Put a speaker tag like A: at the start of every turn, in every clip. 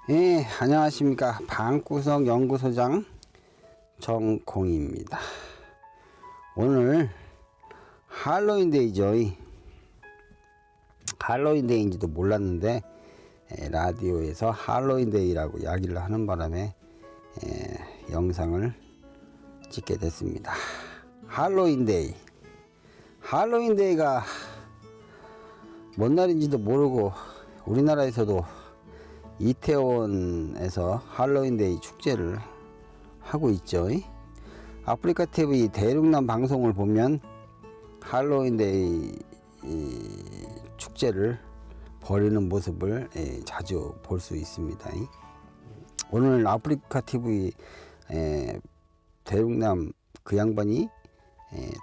A: 예, 안녕하십니까. 방구석 연구소장 정공입니다. 오늘 할로윈데이죠. 할로윈데이인지도 몰랐는데 라디오에서 할로윈데이라고 이야기를 하는 바람에 영상을 찍게 됐습니다. 할로윈데이가 뭔 날인지도 모르고 우리나라에서도 이태원에서 할로윈데이 축제를 하고 있죠. 아프리카 TV 대륙남 방송을 보면 할로윈데이 축제를 벌이는 모습을 자주 볼 수 있습니다. 오늘 아프리카 TV 대륙남 그 양반이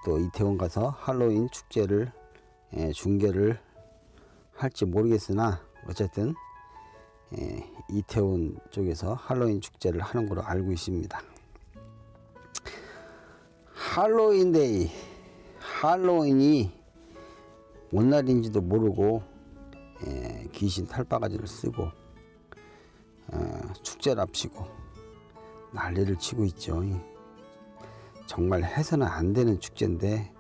A: 또 이태원 가서 할로윈 축제를 중계를 할지 모르겠으나 어쨌든 이태원 쪽에서 할로윈 축제를 하는 걸로 알고 있습니다. 할로윈이 뭔 날인지도 모르고 귀신 탈바가지를 쓰고 축제를 앞치고 난리를 치고 있죠. 정말 해서는 안 되는 축제인데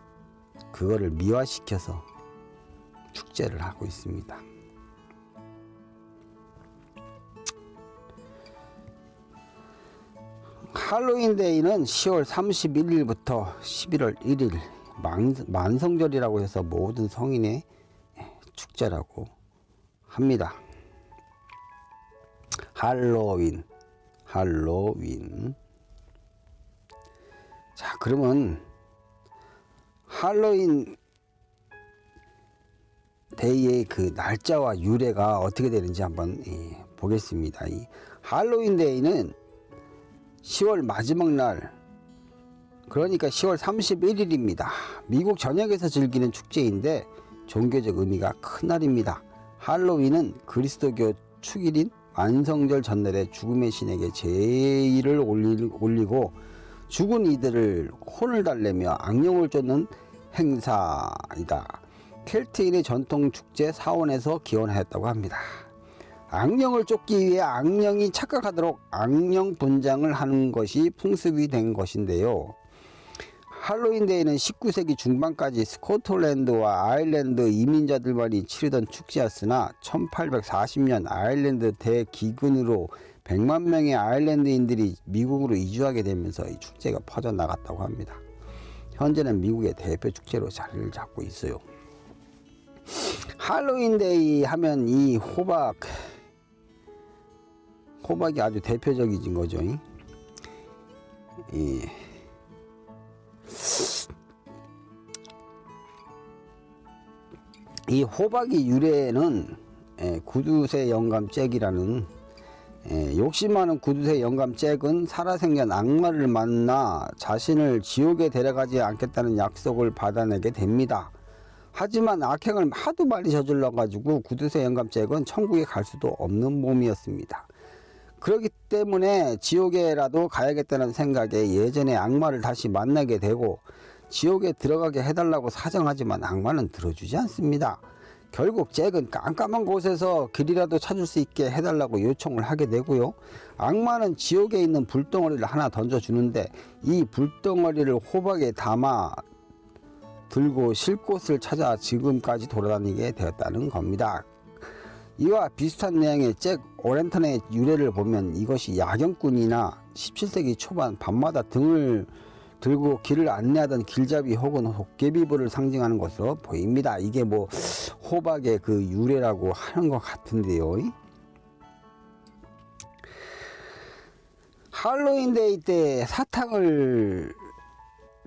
A: 그거를 미화시켜서 축제를 하고 있습니다. 할로윈데이는 10월 31일부터 11월 1일 만성절이라고 해서 모든 성인의 축제라고 합니다. 할로윈. 자, 그러면 할로윈 데이의 그 날짜와 유래가 어떻게 되는지 한번 보겠습니다. 이 할로윈 데이는 10월 마지막 날, 그러니까 10월 31일입니다. 미국 전역에서 즐기는 축제인데 종교적 의미가 큰 날입니다. 할로윈은 그리스도교 축일인 만성절 전날에 죽음의 신에게 제의를 올리고 죽은 이들을 혼을 달래며 악령을 쫓는 행사이다. 켈트인의 전통 축제 사원에서 기원하였다고 합니다. 악령을 쫓기 위해 악령이 착각하도록 악령 분장을 하는 것이 풍습이 된 것인데요. 할로윈데이는 19세기 중반까지 스코틀랜드와 아일랜드 이민자들만이 치르던 축제였으나 1840년 아일랜드 대기근으로 100만 명의 아일랜드인들이 미국으로 이주하게 되면서 이 축제가 퍼져나갔다고 합니다. 현재는 미국의 대표 축제로 자리를 잡고 있어요. 할로윈데이 하면 이 호박이 아주 대표적인 거죠. 이 호박의 유래는 구두쇠 영감 잭이라는 욕심 많은 구두쇠 영감 잭은 살아생전 악마를 만나 자신을 지옥에 데려가지 않겠다는 약속을 받아내게 됩니다. 하지만 악행을 하도 많이 저질러 가지고 구두쇠 영감 잭은 천국에 갈 수도 없는 몸이었습니다. 그렇기 때문에 지옥에라도 가야겠다는 생각에 예전의 악마를 다시 만나게 되고 지옥에 들어가게 해달라고 사정하지만 악마는 들어주지 않습니다. 결국 잭은 깜깜한 곳에서 길이라도 찾을 수 있게 해달라고 요청을 하게 되고요. 악마는 지옥에 있는 불덩어리를 하나 던져주는데 이 불덩어리를 호박에 담아 들고 쉴 곳을 찾아 지금까지 돌아다니게 되었다는 겁니다. 이와 비슷한 내용의 잭 오랜턴의 유래를 보면 이것이 야경꾼이나 17세기 초반 밤마다 등을 들고 길을 안내하던 길잡이 혹은 도깨비부를 상징하는 것으로 보입니다. 이게 뭐 호박의 그 유래라고 하는 것 같은데요. 할로윈데이 때 사탕을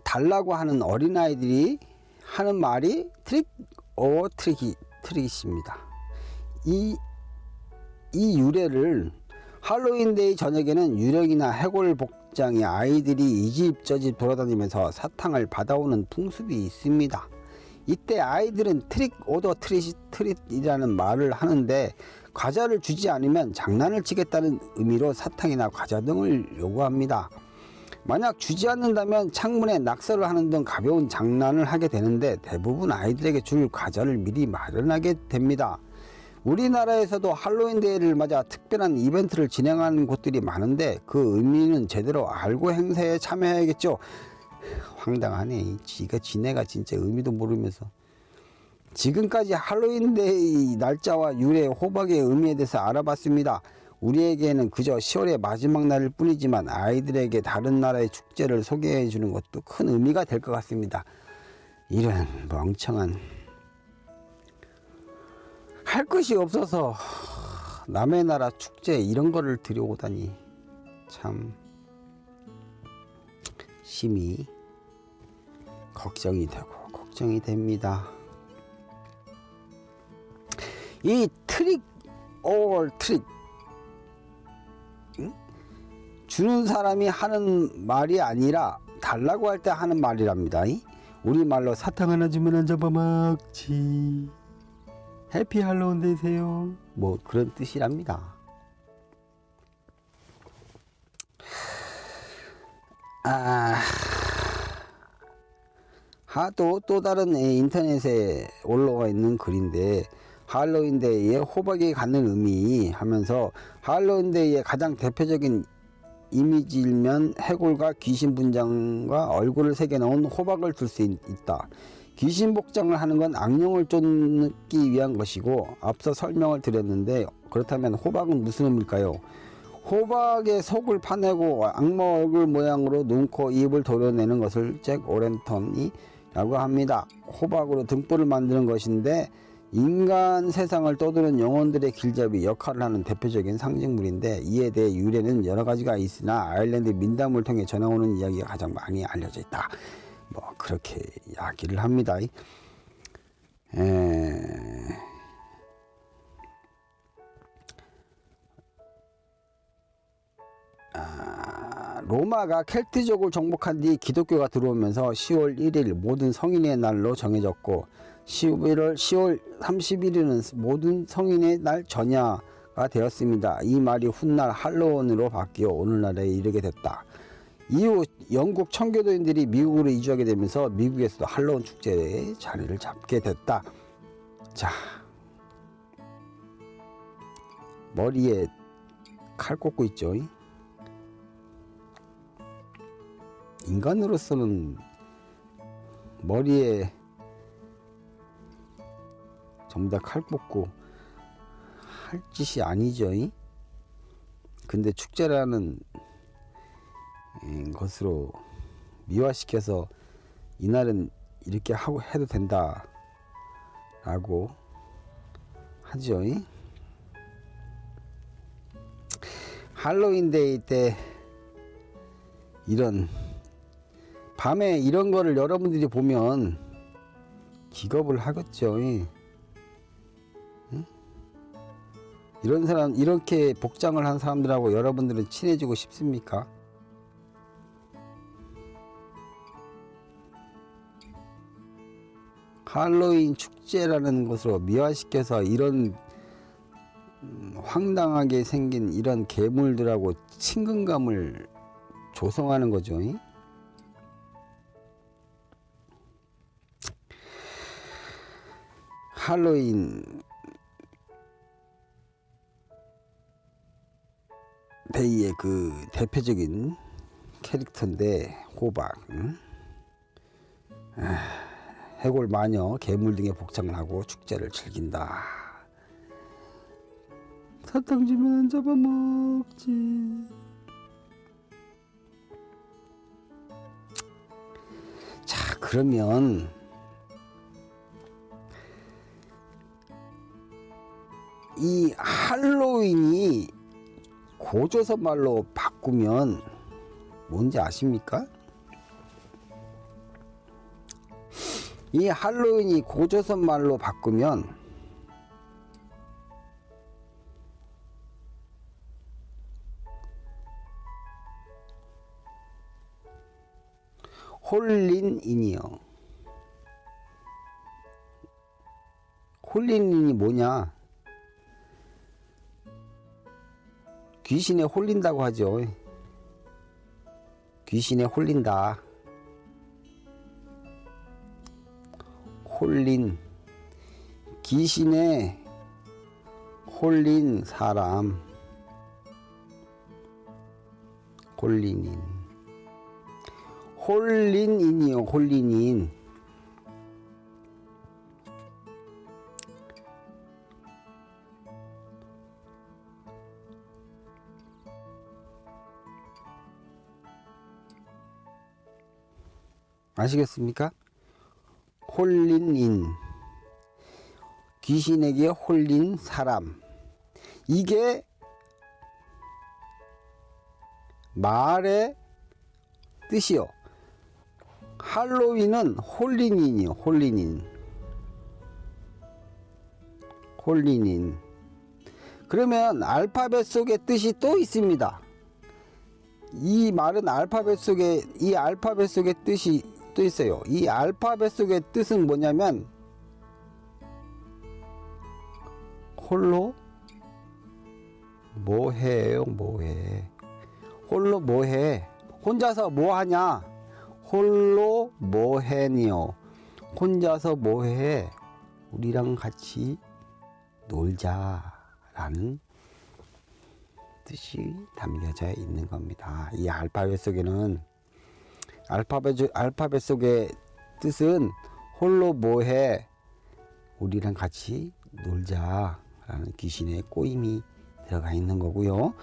A: 달라고 하는 어린아이들이 하는 말이 트릭 오 트릭입니다. 이 유래를 할로윈데이 저녁에는 유령이나 해골 복장의 아이들이 이 집 저 집 돌아다니면서 사탕을 받아오는 풍습이 있습니다. 이때 아이들은 트릭 오더 트릿이라는 말을 하는데 과자를 주지 않으면 장난을 치겠다는 의미로 사탕이나 과자 등을 요구합니다. 만약 주지 않는다면 창문에 낙서를 하는 등 가벼운 장난을 하게 되는데 대부분 아이들에게 줄 과자를 미리 마련하게 됩니다. 우리나라에서도 할로윈 데이를 맞아 특별한 이벤트를 진행하는 곳들이 많은데 그 의미는 제대로 알고 행사에 참여해야겠죠. 황당하네. 지네가 진짜 의미도 모르면서. 지금까지 할로윈 데이 날짜와 유래, 호박의 의미에 대해서 알아봤습니다. 우리에게는 그저 10월의 마지막 날일 뿐이지만 아이들에게 다른 나라의 축제를 소개해 주는 것도 큰 의미가 될 것 같습니다. 이런 멍청한, 할 것이 없어서 남의 나라 축제 이런 거를 들여오다니 참 심히 걱정이 되고 걱정이 됩니다. 이 트릭 올 트릭, 주는 사람이 하는 말이 아니라 달라고 할 때 하는 말이랍니다. 우리말로 사탕 하나 주면 안 잡아먹지, 해피 할로윈 되세요, 뭐 그런 뜻이랍니다. 또 다른 인터넷에 올라와 있는 글인데, 할로윈데이에 호박이 갖는 의미 하면서 할로윈데이의 가장 대표적인 이미지일면 해골과 귀신 분장과 얼굴을 새겨놓은 호박을 둘 수 있다. 귀신 복장을 하는 건 악령을 쫓기 위한 것이고, 앞서 설명을 드렸는데 그렇다면 호박은 무슨 의미일까요? 호박의 속을 파내고 악마 얼굴 모양으로 눈, 코, 입을 도려내는 것을 잭 오랜턴이라고 합니다. 호박으로 등불을 만드는 것인데 인간 세상을 떠도는 영혼들의 길잡이 역할을 하는 대표적인 상징물인데, 이에 대해 유래는 여러 가지가 있으나 아일랜드 민담을 통해 전해오는 이야기가 가장 많이 알려져 있다. 뭐 그렇게 이야기를 합니다. 로마가 켈트족을 정복한 뒤 기독교가 들어오면서 10월 1일 모든 성인의 날로 정해졌고, 10월 31일은 모든 성인의 날 전야가 되었습니다. 이 말이 훗날 할로윈으로 바뀌어 오늘날에 이르게 됐다. 이후 영국 청교도인들이 미국으로 이주하게 되면서 미국에서도 할로윈 축제에 자리를 잡게 됐다. 자, 머리에 칼 꽂고 있죠. 인간으로서는 머리에 전부 다 칼 꽂고 할 짓이 아니죠. 근데 축제라는 것으로 미화시켜서 이날은 이렇게 하고 해도 된다 라고 하죠. 할로윈데이 때 이런 밤에 이런 거를 여러분들이 보면 기겁을 하겠죠. 이런 사람, 이렇게 복장을 한 사람들하고 여러분들은 친해지고 싶습니까? 할로윈 축제라는 것으로 미화시켜서 이런 황당하게 생긴 이런 괴물들하고 친근감을 조성하는 거죠. 할로윈 데이의 그 대표적인 캐릭터인데 호박, 해골, 마녀, 괴물 등의 복장을 하고 축제를 즐긴다. 사탕 주면 안 잡아먹지. 자, 그러면 이 할로윈이 고조선 말로 바꾸면 뭔지 아십니까? 이 할로윈이 고조선 말로 바꾸면 홀린인이요. 홀린인이 뭐냐? 귀신에 홀린다고 하죠. 귀신에 홀린다. 홀린, 귀신에 홀린 사람, 홀린인, 홀린인이요. 홀린인. 아시겠습니까? 홀린인, 귀신에게 홀린 사람. 이게 말의 뜻이요. 할로윈은 홀린인이요. 홀린인, 홀린인. 그러면 알파벳 속에 뜻이 또 있습니다. 이 말은 알파벳 속에, 이 알파벳 속에 뜻이 또 있어요. 이 알파벳 속의 뜻은 뭐냐면 홀로 뭐해요. 뭐해. 홀로 뭐해. 혼자서 뭐하냐. 홀로 뭐해니요. 혼자서 뭐해. 우리랑 같이 놀자 라는 뜻이 담겨져 있는 겁니다. 이 알파벳 속에는 알파벳 속의 뜻은 홀로 뭐해. 우리랑 같이 놀자라는 귀신의 꼬임이 들어가 있는 거고요.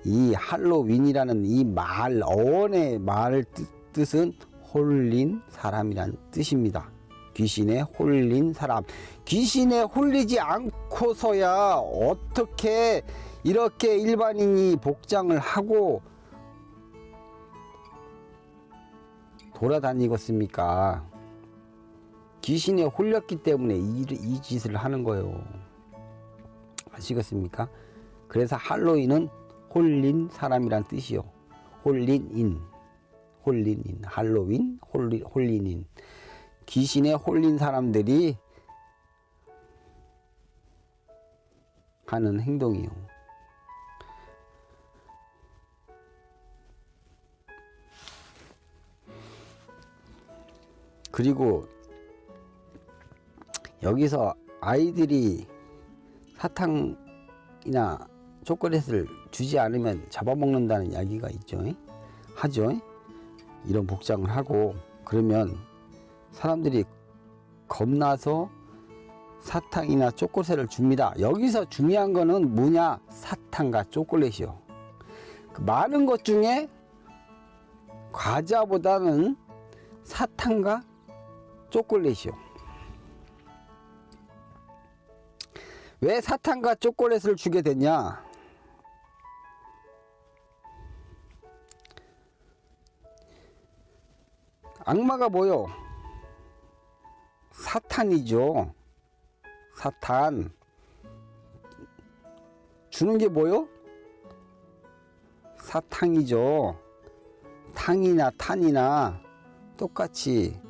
A: 이 할로윈이라는 이 말, 어원의 말 뜻은 홀린 사람이란 뜻입니다. 귀신에 홀린 사람. 귀신에 홀리지 않고서야 어떻게 이렇게 일반인이 복장을 하고 돌아다니겠습니까? 귀신에 홀렸기 때문에 이 짓을 하는 거예요. 아시겠습니까? 그래서 할로윈은 홀린 사람이란 뜻이요. 홀린인, 홀린인, 할로윈, 홀린인. 귀신에 홀린 사람들이 하는 행동이요. 그리고 여기서 아이들이 사탕이나 초콜릿을 주지 않으면 잡아먹는다는 이야기가 있죠. 하죠. 이런 복장을 하고 그러면 사람들이 겁나서 사탕이나 초콜릿을 줍니다. 여기서 중요한 거는 뭐냐? 사탕과 초콜릿이요. 그 많은 것 중에 과자보다는 사탕과 초콜릿이요. 왜 사탕과 초콜릿을 주게 됐냐? 악마가 뭐요? 사탄이죠. 사탄. 주는 게 뭐요? 사탕이죠. 탕이나 탄이나 똑같이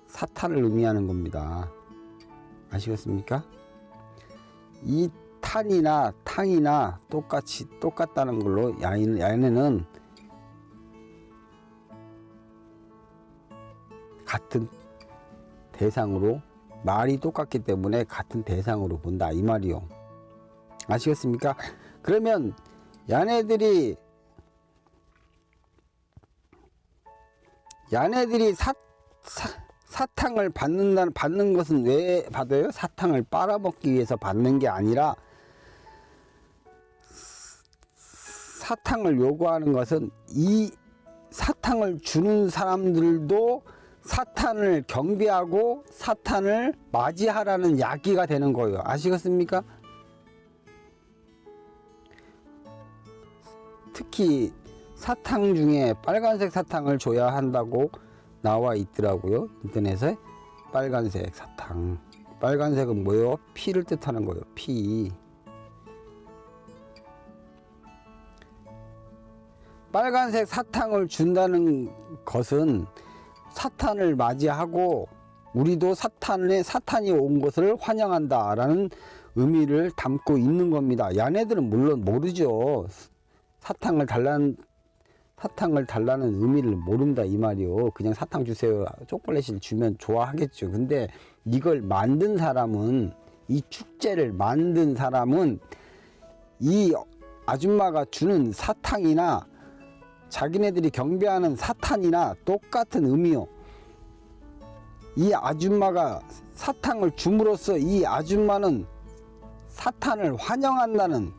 A: 사탄을 의미하는 겁니다. 아시겠습니까? 이 탄이나 탕이나 똑같다는 걸로 야인에는 같은 대상으로, 말이 똑같기 때문에 같은 대상으로 본다 이 말이요. 아시겠습니까? 그러면 야네들이 사탕을 받는 것은 왜 받아요? 사탕을 빨아먹기 위해서 받는 게 아니라, 사탕을 요구하는 것은 이 사탕을 주는 사람들도 사탄을 경배하고 사탄을 맞이하라는 야기가 되는 거예요. 아시겠습니까? 특히 사탕 중에 빨간색 사탕을 줘야 한다고 나와 있더라고요. 인터넷에. 빨간색 사탕. 빨간색은 뭐예요? 피를 뜻하는 거예요. 피. 빨간색 사탕을 준다는 것은 사탄을 맞이하고 우리도 사탄이 온 것을 환영한다라는 의미를 담고 있는 겁니다. 야네들은 물론 모르죠. 사탕을 달라는 의미를 모른다 이 말이요. 그냥 사탕 주세요, 초콜릿을 주면 좋아하겠죠. 근데 이걸 만든 사람은, 이 축제를 만든 사람은 이 아줌마가 주는 사탕이나 자기네들이 경배하는 사탄이나 똑같은 의미요. 이 아줌마가 사탕을 줌으로써 이 아줌마는 사탄을 환영한다는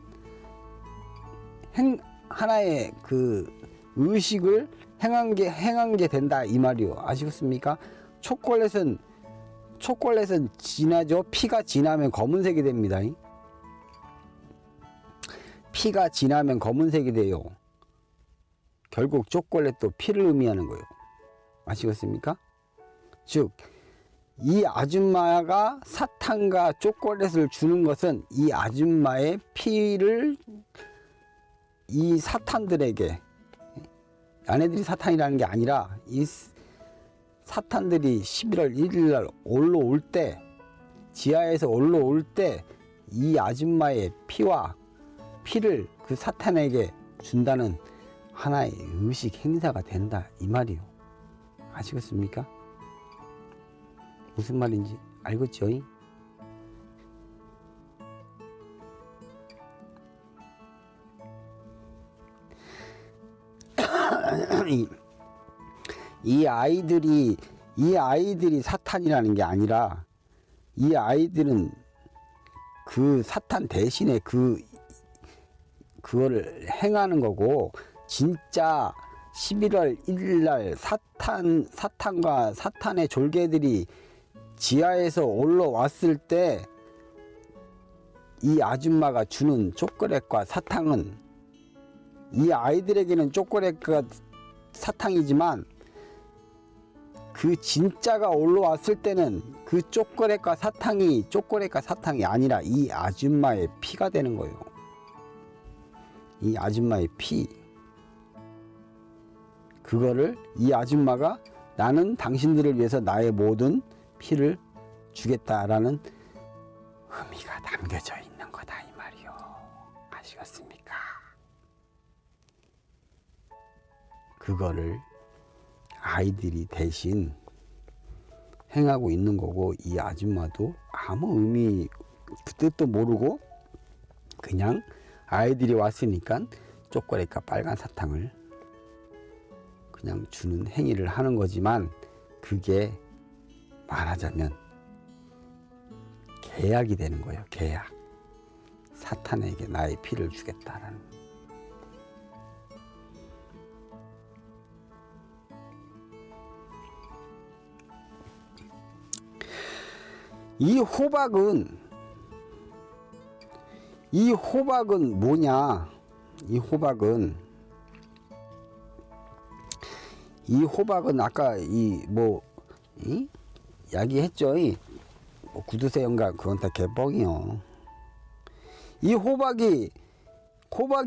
A: 하나의 그 의식을 행한 게 된다 이 말이요. 아시겠습니까? 초콜릿은 진하죠. 피가 진하면 검은색이 됩니다. 피가 진하면 검은색이 돼요. 결국 초콜릿도 피를 의미하는 거예요. 아시겠습니까? 즉 이 아줌마가 사탕과 초콜릿을 주는 것은 이 아줌마의 피를 이 사탄들에게, 아내들이 사탄이라는 게 아니라 이 사탄들이 11월 1일 날 올라올 때, 지하에서 올라올 때 이 아줌마의 피를 그 사탄에게 준다는 하나의 의식 행사가 된다 이 말이요. 아시겠습니까? 무슨 말인지 알겠죠? 이 아이들이 사탄이라는 게 아니라 이 아이들은 그 사탄 대신에 그거를 행하는 거고, 진짜 11월 1일 날 사탄과 사탄의 졸개들이 지하에서 올라왔을 때 이 아줌마가 주는 초콜릿과 사탕은, 이 아이들에게는 초콜릿과 사탕이지만 그 진짜가 올라왔을 때는 그 초콜릿과 사탕이 아니라 이 아줌마의 피가 되는 거예요. 이 아줌마의 피, 그거를 이 아줌마가 나는 당신들을 위해서 나의 모든 피를 주겠다라는 의미가 담겨져 있는 거다 이 말이요. 아시겠습니까? 그거를 아이들이 대신 행하고 있는 거고, 이 아줌마도 아무 의미 그 뜻도 모르고 그냥 아이들이 왔으니까 초콜릿과 빨간 사탕을 그냥 주는 행위를 하는 거지만, 그게 말하자면 계약이 되는 거예요. 계약. 사탄에게 나의 피를 주겠다라는. 이 호박은 뭐냐? 이 호박은 아까 이야기했죠. 구두쇠 연감 그건 다 개뻥이요. 이 호박의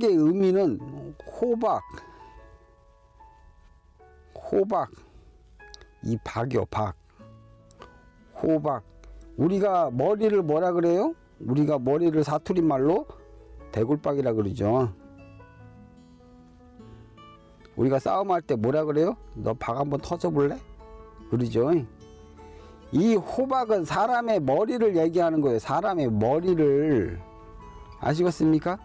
A: 의미는 호박 이 박이요. 호박. 우리가 머리를 뭐라 그래요? 우리가 머리를 사투리 말로 대굴박이라 그러죠. 우리가 싸움할 때 뭐라 그래요? 너 박 한번 터져볼래? 그러죠. 이 호박은 사람의 머리를 얘기하는 거예요. 사람의 머리를. 아시겠습니까?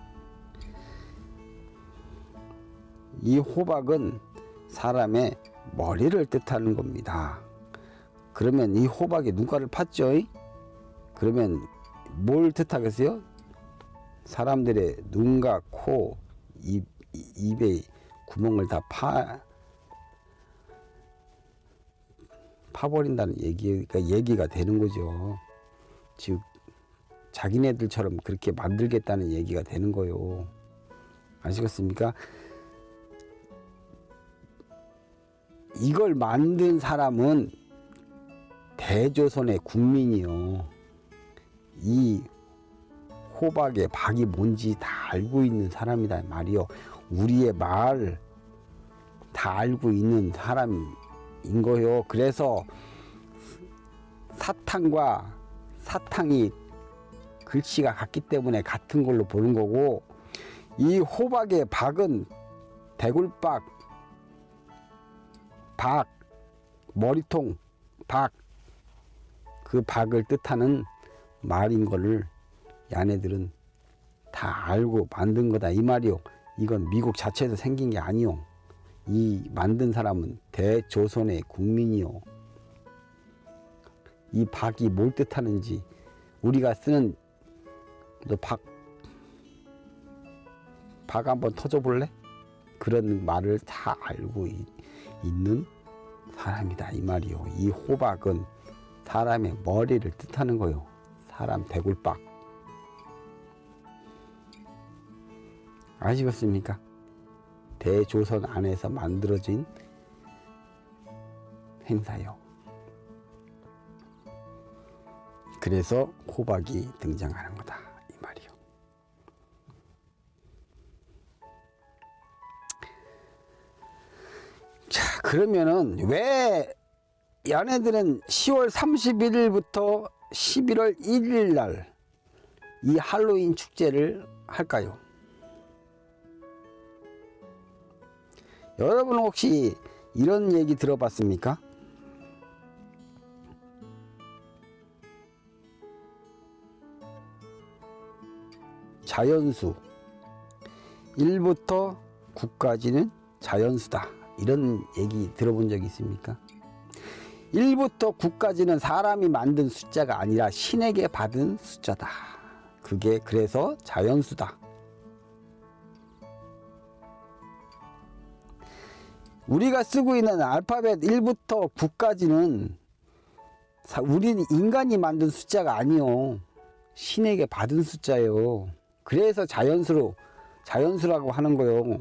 A: 이 호박은 사람의 머리를 뜻하는 겁니다. 그러면 이 호박에 눈가를 팠죠. 그러면 뭘 뜻하겠어요? 사람들의 눈과 코, 입에 구멍을 다 파버린다는 얘기가 되는 거죠. 즉 자기네들처럼 그렇게 만들겠다는 얘기가 되는 거요. 아시겠습니까? 이걸 만든 사람은 대조선의 국민이요. 이 호박의 박이 뭔지 다 알고 있는 사람이다 말이요. 우리의 말 다 알고 있는 사람인 거요. 그래서 사탕과 사탕이 글씨가 같기 때문에 같은 걸로 보는 거고, 이 호박의 박은 대굴박, 머리통, 박, 그 박을 뜻하는 말인 거를 야네들은 다 알고 만든 거다 이 말이요. 이건 미국 자체에서 생긴 게 아니요. 이 만든 사람은 대조선의 국민이요. 이 박이 뭘 뜻하는지 우리가 쓰는 너 박 한번 터져볼래? 그런 말을 다 알고 있는 사람이다 이 말이요. 이 호박은 사람의 머리를 뜻하는 거요. 사람 대굴박. 아시겠습니까? 대조선 안에서 만들어진 행사요. 그래서 호박이 등장하는 거다 이 말이요. 자, 그러면은 왜 야네들은 10월 31일부터 11월 1일 날 이 할로윈 축제를 할까요? 여러분 혹시 이런 얘기 들어봤습니까? 자연수 1부터 9까지는 자연수다 이런 얘기 들어본 적 있습니까? 1부터 9까지는 사람이 만든 숫자가 아니라 신에게 받은 숫자다. 그게 그래서 자연수다. 우리가 쓰고 있는 알파벳 1부터 9까지는 우리는 인간이 만든 숫자가 아니요. 신에게 받은 숫자예요. 그래서 자연수라고 하는 거요.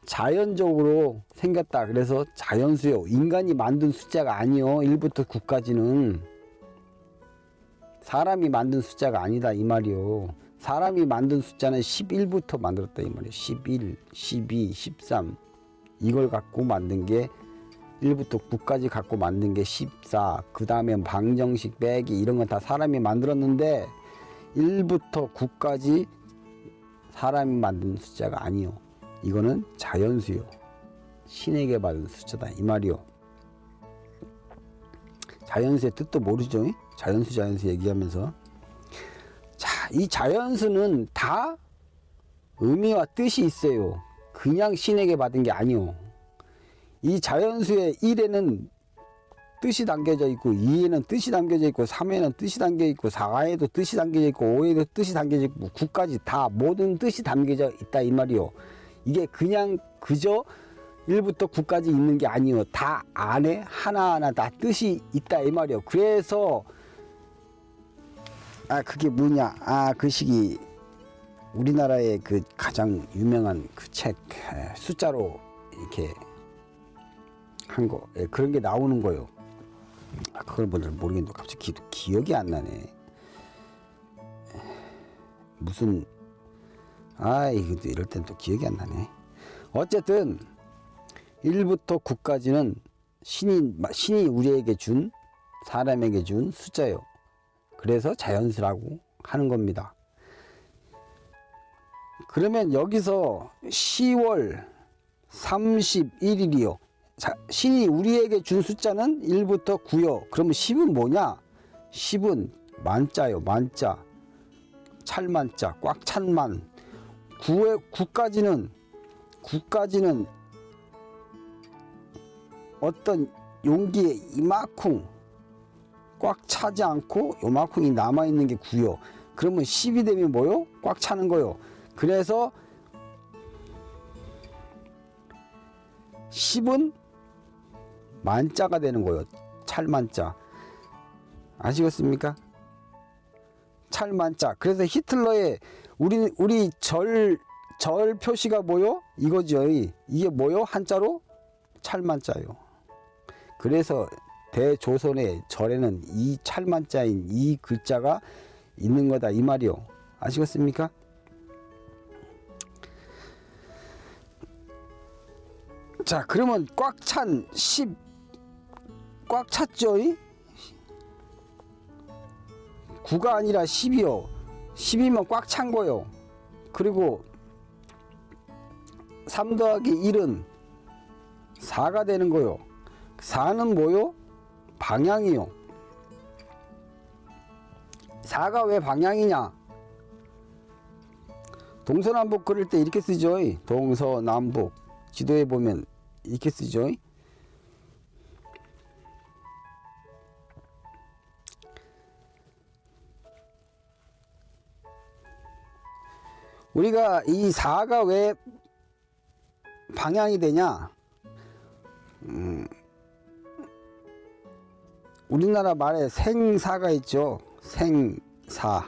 A: 자연적으로 생겼다. 그래서 자연수요. 인간이 만든 숫자가 아니요. 1부터 9까지는 사람이 만든 숫자가 아니다 이 말이요. 사람이 만든 숫자는 11부터 만들었다 이 말이에요. 11, 12, 13 이걸 갖고 만든 게 1부터 9까지 갖고 만든 게 14. 그 다음에 방정식 빼기 이런 건 다 사람이 만들었는데 1부터 9까지 사람이 만든 숫자가 아니요. 이거는 자연수요. 신에게 받은 숫자다 이 말이요. 자연수의 뜻도 모르죠? 자연수 얘기하면서. 자, 이 자연수는 다 의미와 뜻이 있어요. 그냥 신에게 받은 게 아니요. 이 자연수의 1에는 뜻이 담겨져 있고 2에는 뜻이 담겨져 있고 3에는 뜻이 담겨져 있고 4에도 뜻이 담겨져 있고 5에도 뜻이 담겨져 있고 9까지 다 모든 뜻이 담겨져 있다 이 말이요. 이게 그냥 그저 1부터 9까지 있는 게 아니요. 다 안에 하나하나 다 뜻이 있다 이 말이요. 그래서 그게 뭐냐, 그 시기 우리나라의 그 가장 유명한 그 책 숫자로 이렇게 한 거, 그런 게 나오는 거요. 그걸 뭔지 모르겠는데 갑자기 기억이 안 나네. 무슨 이것도 이럴 땐 또 기억이 안 나네. 어쨌든 1부터 9까지는 신이 우리에게 준, 사람에게 준 숫자요. 그래서 자연수라고 하는 겁니다. 그러면 여기서 10월 31일이요. 신이 우리에게 준 숫자는 1부터 9요. 그러면 10은 뭐냐? 10은 만자요. 만자. 찰만자. 꽉 찬 만. 9까지는 어떤 용기에 이만큼 꽉 차지 않고 요만큼이 남아있는 게 9요. 그러면 10이 되면 뭐요? 꽉 차는 거요. 그래서 10은 만자가 되는 거예요. 찰만자. 아시겠습니까? 찰만자. 그래서 히틀러의 우리 절 표시가 뭐요? 이거죠. 이게 뭐요? 한자로 찰만자요. 그래서 대조선의 절에는 이 찰만자인 이 글자가 있는 거다 이 말이요. 아시겠습니까? 자, 그러면 꽉 찬 10, 꽉 찼죠? 9가 아니라 10이요. 10이면 꽉 찬 거요. 그리고 3 더하기 1은 4가 되는 거요. 4는 뭐요? 방향이요. 사가 왜 방향이냐? 동서남북 그릴 때 이렇게 쓰죠. 동서남북 지도에 보면 이렇게 쓰죠. 우리가 이 사가 왜 방향이 되냐? 우리나라 말에 생사가 있죠. 생사.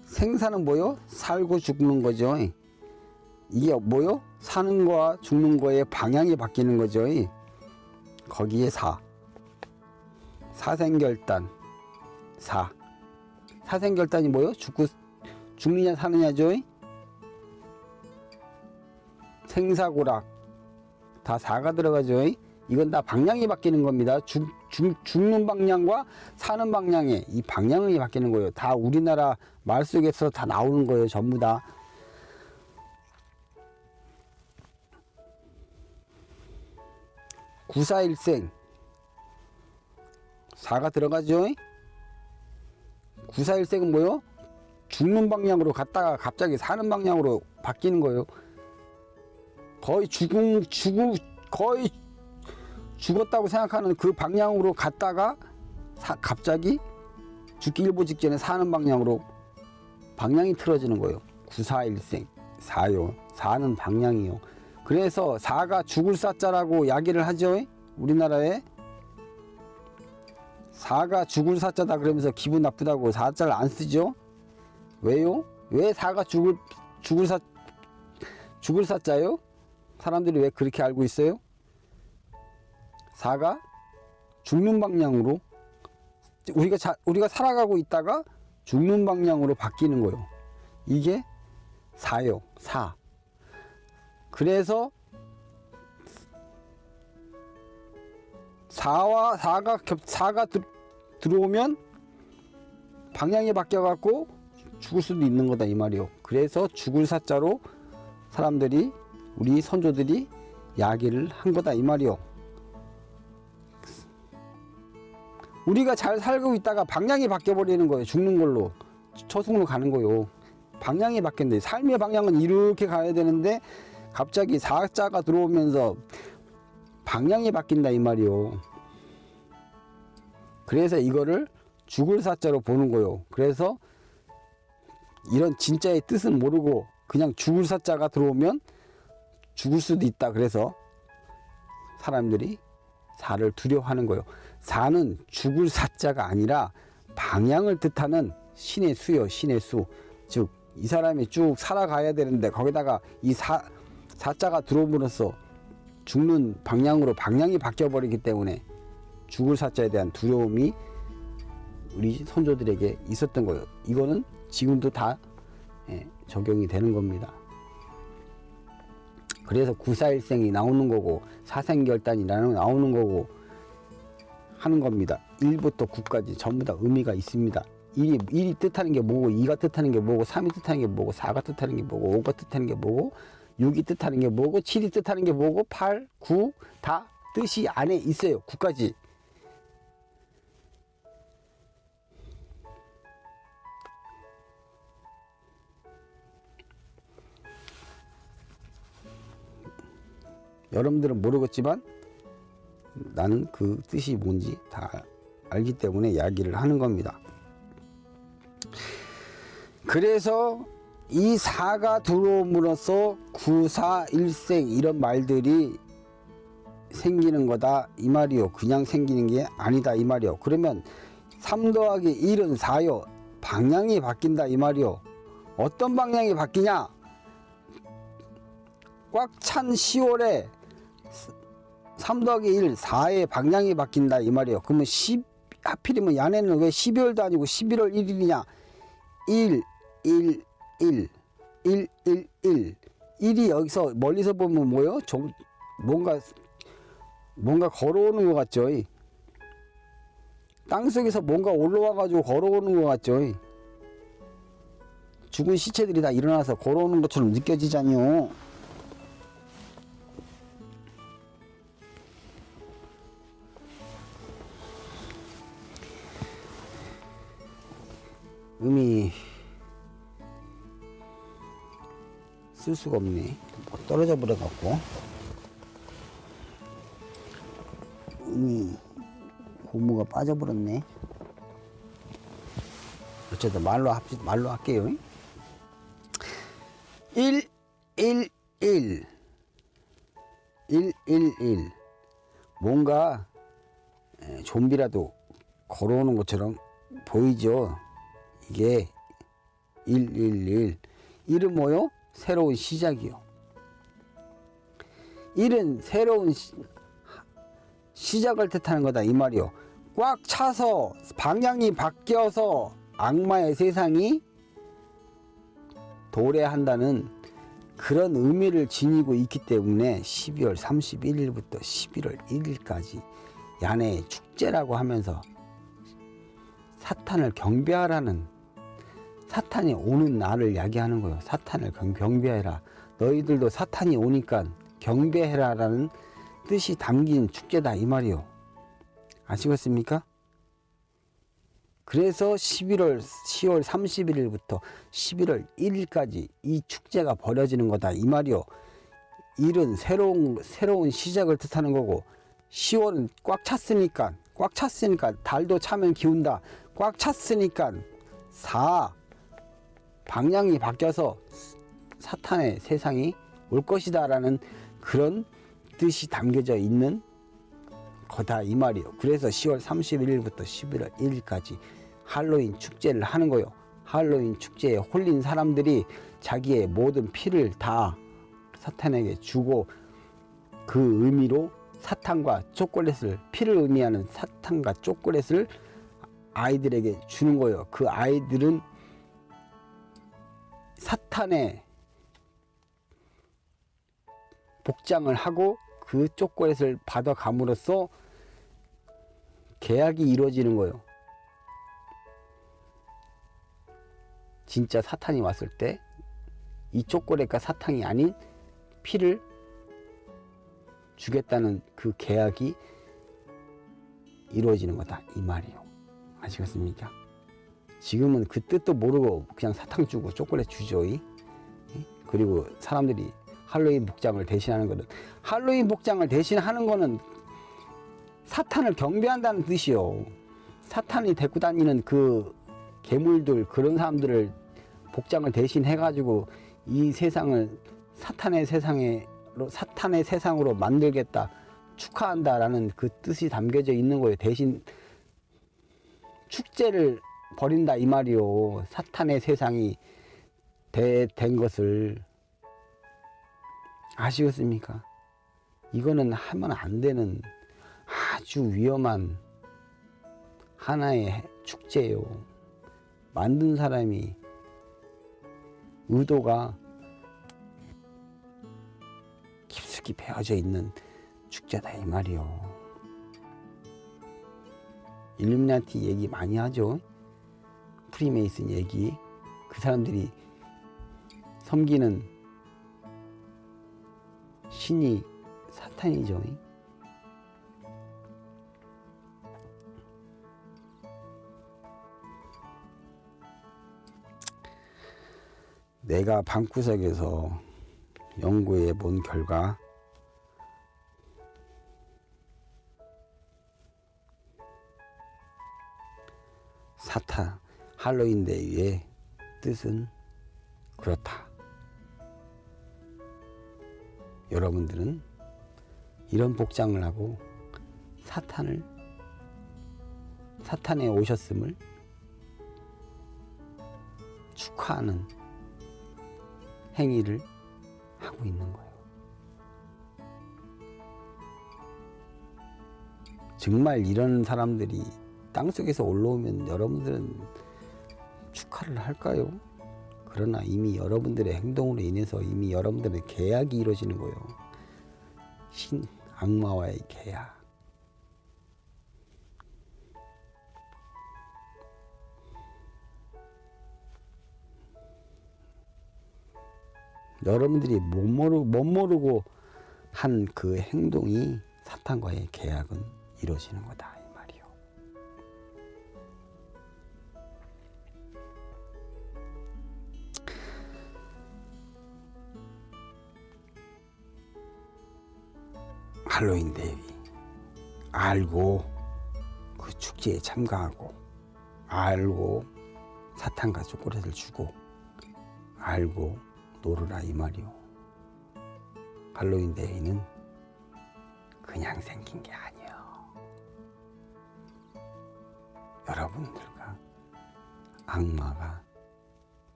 A: 생사는 뭐요? 살고 죽는 거죠. 이게 뭐요? 사는 거와 죽는 거의 방향이 바뀌는 거죠. 거기에 사. 사생결단. 사. 사생결단이 뭐요? 죽느냐 사느냐죠. 생사고락 다 사가 들어가죠. 이건 다 방향이 바뀌는 겁니다. 죽는 방향과 사는 방향의 이 방향이 바뀌는 거예요. 다 우리나라 말 속에서 다 나오는 거예요. 전부 다. 구사일생 사가 들어가죠. 구사일생은 뭐요? 죽는 방향으로 갔다가 갑자기 사는 방향으로 바뀌는 거예요. 거의 거의 죽었다고 생각하는 그 방향으로 갔다가 갑자기 죽기 일보 직전에 사는 방향으로 방향이 틀어지는 거예요. 구사일생 사요. 사는 방향이요. 그래서 사가 죽을 사자라고 이야기를 하죠. 우리나라에 사가 죽을 사자다 그러면서 기분 나쁘다고 사자를 안 쓰죠. 왜요? 왜 사가 죽을 사자요? 사람들이 왜 그렇게 알고 있어요? 사가 죽는 방향으로 우리가 살아가고 있다가 죽는 방향으로 바뀌는 거예요. 이게 사요. 사. 그래서 사가 들어오면 방향이 바뀌어 갖고 죽을 수도 있는 거다 이 말이요. 그래서 죽을 사자로 사람들이 우리 선조들이 이야기를 한 거다 이 말이요. 우리가 잘 살고 있다가 방향이 바뀌어 버리는 거예요. 죽는 걸로 처승으로 가는 거예요. 방향이 바뀌는데 삶의 방향은 이렇게 가야 되는데 갑자기 사자가 들어오면서 방향이 바뀐다 이 말이요. 그래서 이거를 죽을 사자로 보는 거예요. 그래서 이런 진짜의 뜻은 모르고 그냥 죽을 사자가 들어오면 죽을 수도 있다. 그래서 사람들이 사를 두려워하는 거예요. 사는 죽을 사자가 아니라 방향을 뜻하는 신의 수요. 신의 수. 즉 이 사람이 쭉 살아가야 되는데 거기다가 이 사자가 들어옴으로써 죽는 방향으로 방향이 바뀌어 버리기 때문에 죽을 사자에 대한 두려움이 우리 선조들에게 있었던 거예요. 이거는 지금도 다 적용이 되는 겁니다. 그래서 구사일생이 나오는 거고 사생결단이 나오는 거고 하는 겁니다. 1부터 9까지 전부 다 의미가 있습니다. 1이 뜻하는 게 뭐고 2가 뜻하는 게 뭐고 3이 뜻하는 게 뭐고 4가 뜻하는 게 뭐고 5가 뜻하는 게 뭐고 6이 뜻하는 게 뭐고 7이 뜻하는 게 뭐고 8, 9 다 뜻이 안에 있어요. 9까지. 여러분들은 모르겠지만 나는 그 뜻이 뭔지 다 알기 때문에 이야기를 하는 겁니다. 그래서 이 사가 들어옴으로써 구사일생 이런 말들이 생기는 거다 이 말이요. 그냥 생기는 게 아니다 이 말이요. 그러면 3 더하기 1은 4요. 방향이 바뀐다 이 말이요. 어떤 방향이 바뀌냐? 꽉 찬 10월에 3 더하기 1, 4의 방향이 바뀐다 이 말이에요. 그러면 하필이면 야네는 왜 12월도 아니고 11월 1일이냐? 1, 1, 1, 1, 1, 1. 1이 여기서 멀리서 보면 뭐예요? 뭔가 걸어오는 것 같죠? 땅속에서 뭔가 올라와 가지고 걸어오는 것 같죠? 죽은 시체들이 다 일어나서 걸어오는 것처럼 느껴지잖요. 음이 쓸 수가 없네. 뭐 떨어져 버려 갖고 음이 고무가 빠져 버렸네. 어쨌든 말로 할게요. 111 뭔가 좀비라도 걸어오는 것처럼 보이죠. 이게 111 1은 뭐요? 새로운 시작이요. 1은 새로운 시작을 뜻하는 거다 이 말이요. 꽉 차서 방향이 바뀌어서 악마의 세상이 도래한다는 그런 의미를 지니고 있기 때문에 12월 31일부터 11월 1일까지 야내의 축제라고 하면서 사탄을 경배하라는, 사탄이 오는 날을 야기하는 거예요. 사탄을 경배해라. 너희들도 사탄이 오니까 경배해라라는 뜻이 담긴 축제다 이 말이요. 아시겠습니까? 그래서 10월 31일부터 11월 1일까지 이 축제가 벌어지는 거다 이 말이요. 1은 새로운 시작을 뜻하는 거고, 10월은 꽉 찼으니까 달도 차면 기운다. 꽉 찼으니까 4 방향이 바뀌어서 사탄의 세상이 올 것이다 라는 그런 뜻이 담겨져 있는 거다 이 말이요. 그래서 10월 31일부터 11월 1일까지 할로윈 축제를 하는 거요. 할로윈 축제에 홀린 사람들이 자기의 모든 피를 다 사탄에게 주고, 그 의미로 사탕과 초콜릿을, 피를 의미하는 사탕과 초콜릿을 아이들에게 주는 거예요. 그 아이들은 사탄의 복장을 하고 그 초콜릿을 받아감으로써 계약이 이루어지는 거예요. 진짜 사탄이 왔을 때 이 초콜릿과 사탕이 아닌 피를 주겠다는 그 계약이 이루어지는 거다 이 말이요. 아시겠습니까? 지금은 그 뜻도 모르고 그냥 사탕 주고 초콜릿 주죠. 그리고 사람들이 할로윈 복장을 대신하는 거는, 할로윈 복장을 대신하는 거는 사탄을 경배한다는 뜻이요. 사탄이 데리고 다니는 그 괴물들, 그런 사람들을 복장을 대신 해가지고 이 세상을 사탄의 세상으로 만들겠다, 축하한다라는 그 뜻이 담겨져 있는 거예요. 대신 축제를 벌인다 이 말이요. 사탄의 세상이 된 것을. 아시겠습니까? 이거는 하면 안 되는 아주 위험한 하나의 축제예요. 만든 사람이 의도가 깊숙이 배어져 있는 축제다 이 말이요. 일루미나티 얘기 많이 하죠. 프리메이슨 얘기. 그 사람들이 섬기는 신이 사탄이죠. 내가 방구석에서 연구해 본 결과 사탄 할로윈 데이의 뜻은 그렇다. 여러분들은 이런 복장을 하고 사탄에 오셨음을 축하하는 행위를 하고 있는 거예요. 정말 이런 사람들이 땅속에서 올라오면 여러분들은 축하를 할까요? 그러나 이미 여러분들의 행동으로 인해서 이미 여러분들의 계약이 이루어지는 거예요. 악마와의 계약. 여러분들이 못 모르고 한 그 행동이 사탄과의 계약은 이루어지는 거다 이 말이요. 할로윈 데이 알고 그 축제에 참가하고 알고 사탕과 초콜릿을 주고 알고 놀으라 이 말이오. 할로윈 데이는 그냥 생긴 게 아니요. 여러분들과 악마가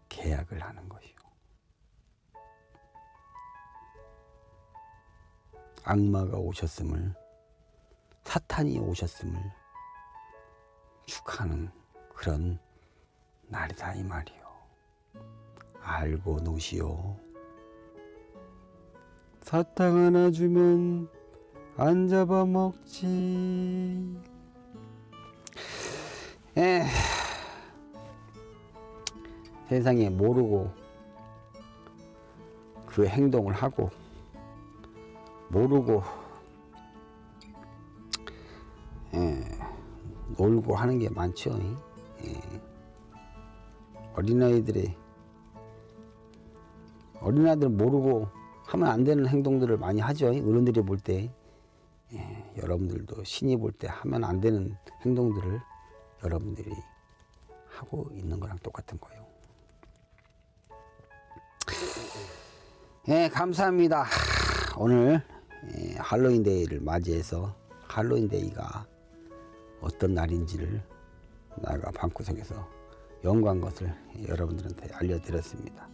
A: 계약을 하는 것이요. 악마가 오셨음을, 사탄이 오셨음을 축하하는 그런 날이다 이 말이요. 알고 노시오. 사탕 하나 주면 안 잡아먹지. 세상에 모르고 그 행동을 하고 모르고 놀고 하는 게 많죠. 어린아이들은 모르고 하면 안 되는 행동들을 많이 하죠. 어른들이 볼 때. 여러분들도 신이 볼 때 하면 안 되는 행동들을 여러분들이 하고 있는 거랑 똑같은 거예요. 감사합니다. 오늘 할로윈 데이를 맞이해서 할로윈 데이가 어떤 날인지를 나가 방구석에서 연구한 것을 여러분들한테 알려드렸습니다.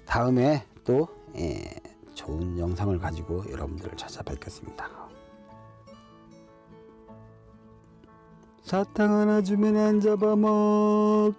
A: 다음에 또 좋은 영상을 가지고 여러분들을 찾아뵙겠습니다. 사탕 하나 주면 안 잡아먹지.